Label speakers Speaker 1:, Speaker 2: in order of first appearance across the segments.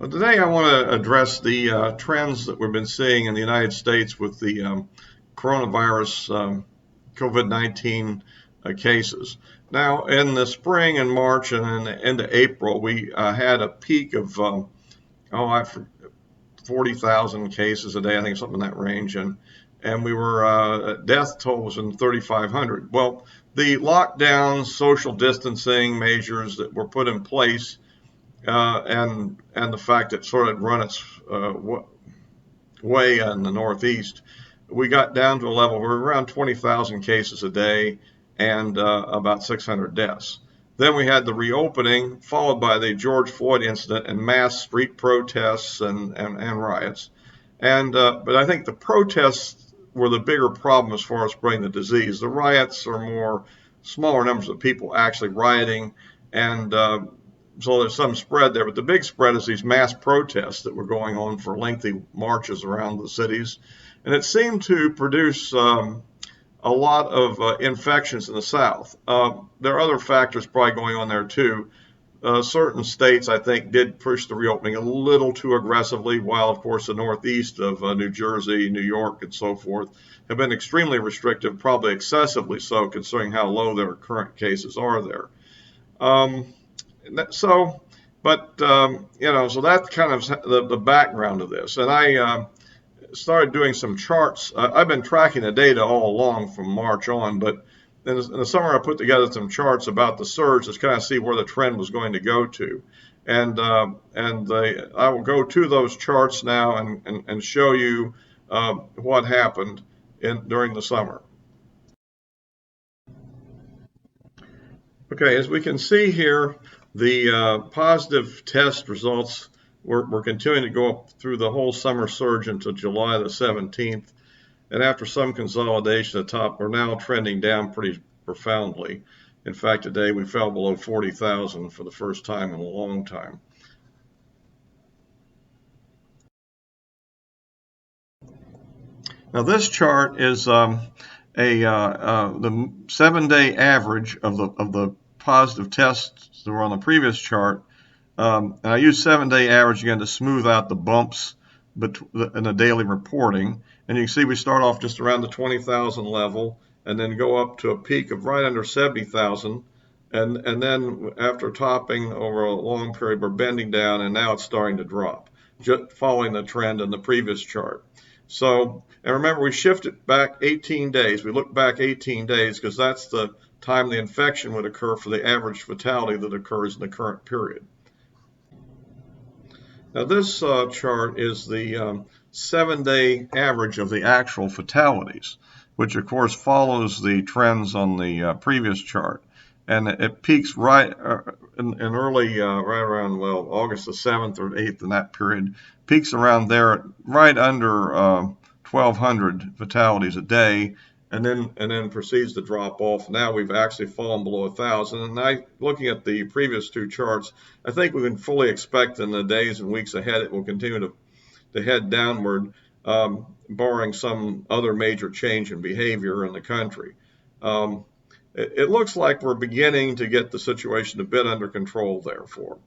Speaker 1: Well, today I want to address the trends that we've been seeing in the United States with the coronavirus COVID-19 cases. Now, in the spring and March and in the end of April, we had a peak of 40,000 cases a day, I think something in that range, and we were death toll was in 3,500. Well, the lockdowns, social distancing measures that were put in place and the fact that sort of run its way in the Northeast, we got down to a level where we were around 20,000 cases a day and about 600 deaths. Then we had the reopening, followed by the George Floyd incident and mass street protests and riots. But I think the protests were the bigger problem as far as spreading the disease. The riots are more smaller numbers of people actually rioting, and so there's some spread there, but the big spread is these mass protests that were going on for lengthy marches around the cities. And it seemed to produce a lot of infections in the South. There are other factors probably going on there too. Certain states, I think, did push the reopening a little too aggressively, while, of course, the Northeast of New Jersey, New York, and so forth have been extremely restrictive, probably excessively so, considering how low their current cases are there. So that's kind of the background of this. And I started doing some charts. I've been tracking the data all along from March on, but in the summer I put together some charts about the surge to kind of see where the trend was going to go to. And I will go to those charts now and show you what happened during the summer. Okay, as we can see here, the positive test results were continuing to go up through the whole summer surge until July the 17th. And after some consolidation at the top, we're now trending down pretty profoundly. In fact, today we fell below 40,000 for the first time in a long time. Now this chart is the 7-day average of the positive tests that were on the previous chart. And I use 7-day average again to smooth out the bumps in the daily reporting. And you can see we start off just around the 20,000 level and then go up to a peak of right under 70,000. And then after topping over a long period, we're bending down and now it's starting to drop, just following the trend in the previous chart. So, and remember, we shifted back 18 days. We look back 18 days because that's the time the infection would occur for the average fatality that occurs in the current period. Now this chart is the 7-day average of the actual fatalities, which of course follows the trends on the previous chart. And it peaks right in early, right around, well, August the 7th or 8th in that period, peaks around there right under 1,200 fatalities a day, and then proceeds to drop off. Now we've actually fallen below 1,000. And looking at the previous two charts, I think we can fully expect in the days and weeks ahead it will continue to head downward, barring some other major change in behavior in the country. It looks like we're beginning to get the situation a bit under control, therefore.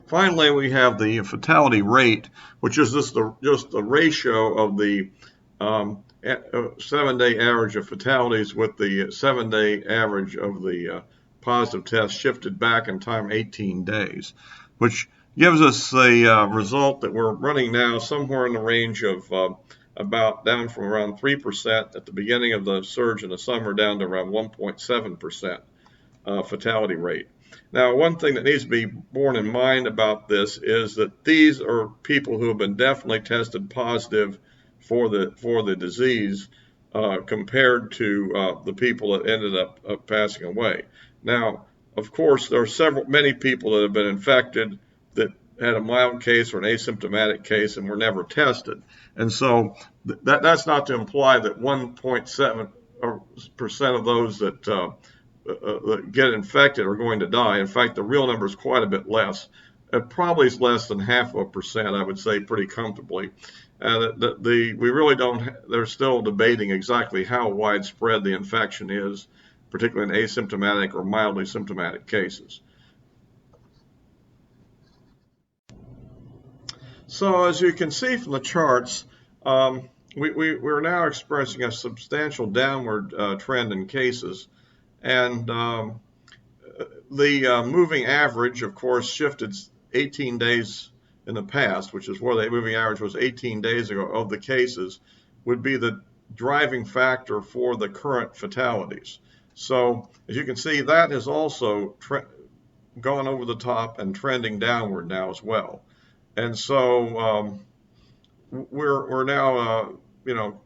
Speaker 1: Finally, we have the fatality rate, which is just the ratio of the 7-day average of fatalities with the 7-day average of the positive test shifted back in time 18 days, which gives us a result that we're running now somewhere in the range of about down from around 3% at the beginning of the surge in the summer down to around 1.7% fatality rate. Now, one thing that needs to be borne in mind about this is that these are people who have been definitely tested positive for the disease compared to the people that ended up passing away. Now, of course, there are many people that have been infected that had a mild case or an asymptomatic case and were never tested. And so that's not to imply that 1.7% of those that get infected are going to die. In fact, the real number is quite a bit less. It probably is less than 0.5%, I would say, pretty comfortably. We really don't. They're still debating exactly how widespread the infection is, particularly in asymptomatic or mildly symptomatic cases. So as you can see from the charts, we're now experiencing a substantial downward trend in cases. And the moving average, of course, shifted 18 days in the past, which is where the moving average was 18 days ago of the cases, would be the driving factor for the current fatalities. So as you can see, that has also gone over the top and trending downward now as well. And so we're now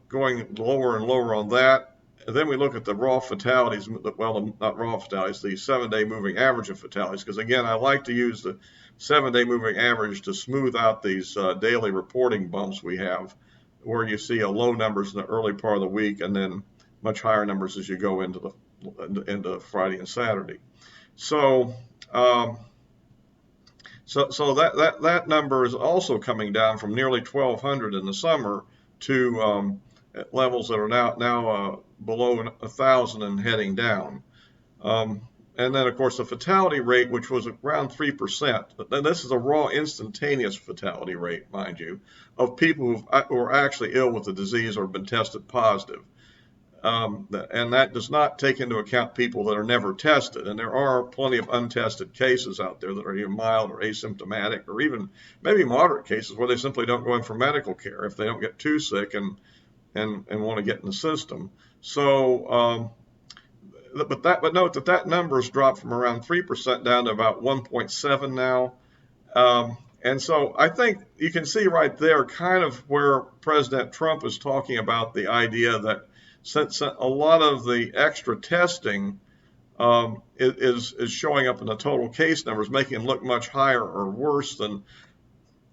Speaker 1: going lower and lower on that. And then we look at the raw fatalities, well, not raw fatalities, the 7-day moving average of fatalities, because again, I like to use the 7-day moving average to smooth out these daily reporting bumps we have, where you see low numbers in the early part of the week and then much higher numbers as you go into Friday and Saturday. So that number is also coming down from nearly 1,200 in the summer to levels that are now below 1,000 and heading down. And then, of course, the fatality rate, which was around 3%, and this is a raw instantaneous fatality rate, mind you, of people who are actually ill with the disease or have been tested positive. And that does not take into account people that are never tested. And there are plenty of untested cases out there that are either mild or asymptomatic, or even maybe moderate cases where they simply don't go in for medical care if they don't get too sick and want to get in the system. So, but note that number has dropped from around 3% down to about 1.7 now. And so I think you can see right there kind of where President Trump is talking about the idea that since a lot of the extra testing is showing up in the total case numbers, making them look much higher or worse than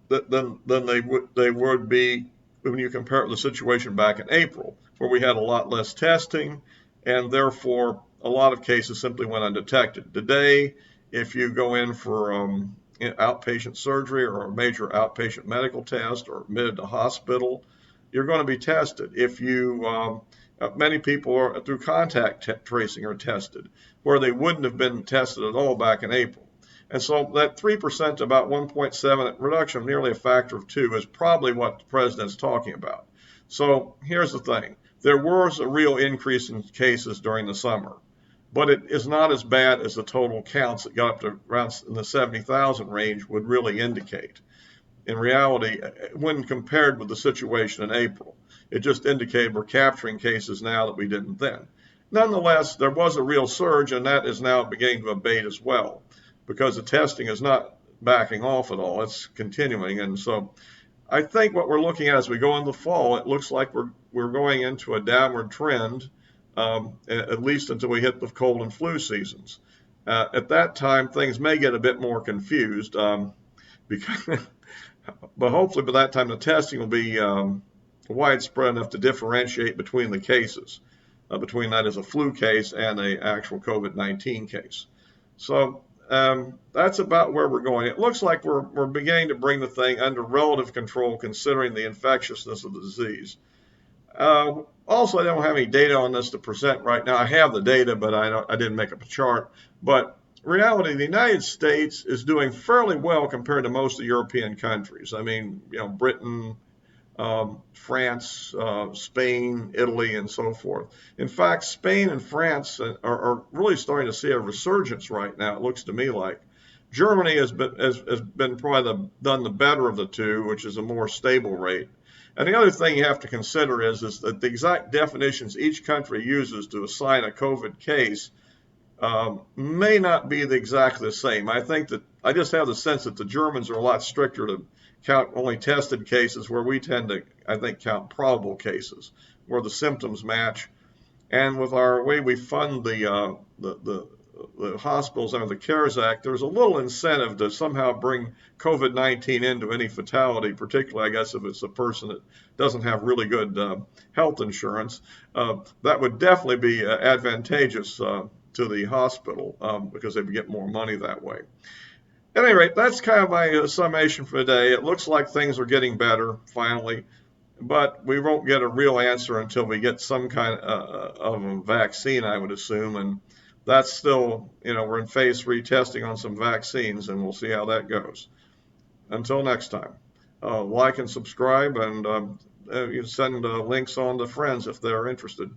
Speaker 1: they would be when you compare it to the situation back in April, where we had a lot less testing, and therefore a lot of cases simply went undetected. Today, if you go in for outpatient surgery or a major outpatient medical test or admitted to hospital, you're going to be tested. If you many people are through contact tracing are tested, where they wouldn't have been tested at all back in April. And so that 3%, about 1.7 reduction, nearly a factor of 2, is probably what the president's talking about. So here's the thing. There was a real increase in cases during the summer, but it is not as bad as the total counts that got up to around in the 70,000 range would really indicate. In reality, when compared with the situation in April, it just indicated we're capturing cases now that we didn't then. Nonetheless, there was a real surge, and that is now beginning to abate as well, because the testing is not backing off at all. It's continuing. And so I think what we're looking at as we go into the fall, it looks like we're going into a downward trend, at least until we hit the cold and flu seasons. At that time, things may get a bit more confused, because, but hopefully by that time the testing will be widespread enough to differentiate between the cases, between that as a flu case and an actual COVID-19 case. So that's about where we're going. It looks like we're beginning to bring the thing under relative control considering the infectiousness of the disease. Also, I don't have any data on this to present right now. I have the data, but I didn't make up a chart. But in reality, the United States is doing fairly well compared to most of the European countries. I mean, Britain, France, Spain, Italy, and so forth. In fact, Spain and France are really starting to see a resurgence right now, it looks to me like. Germany has been probably done the better of the two, which is a more stable rate. And the other thing you have to consider is that the exact definitions each country uses to assign a COVID case may not be exactly the same. I just have the sense that the Germans are a lot stricter to count only tested cases, where we tend to, I think, count probable cases, where the symptoms match. And with our way we fund the hospitals under the CARES Act, there's a little incentive to somehow bring COVID-19 into any fatality, particularly, I guess, if it's a person that doesn't have really good health insurance. That would definitely be advantageous to the hospital because they would get more money that way. At any rate, that's kind of my summation for today. It looks like things are getting better, finally. but we won't get a real answer until we get some kind of a vaccine, I would assume. And that's still, we're in phase 3 testing on some vaccines, and we'll see how that goes. Until next time, like and subscribe, and you send links on to friends if they're interested.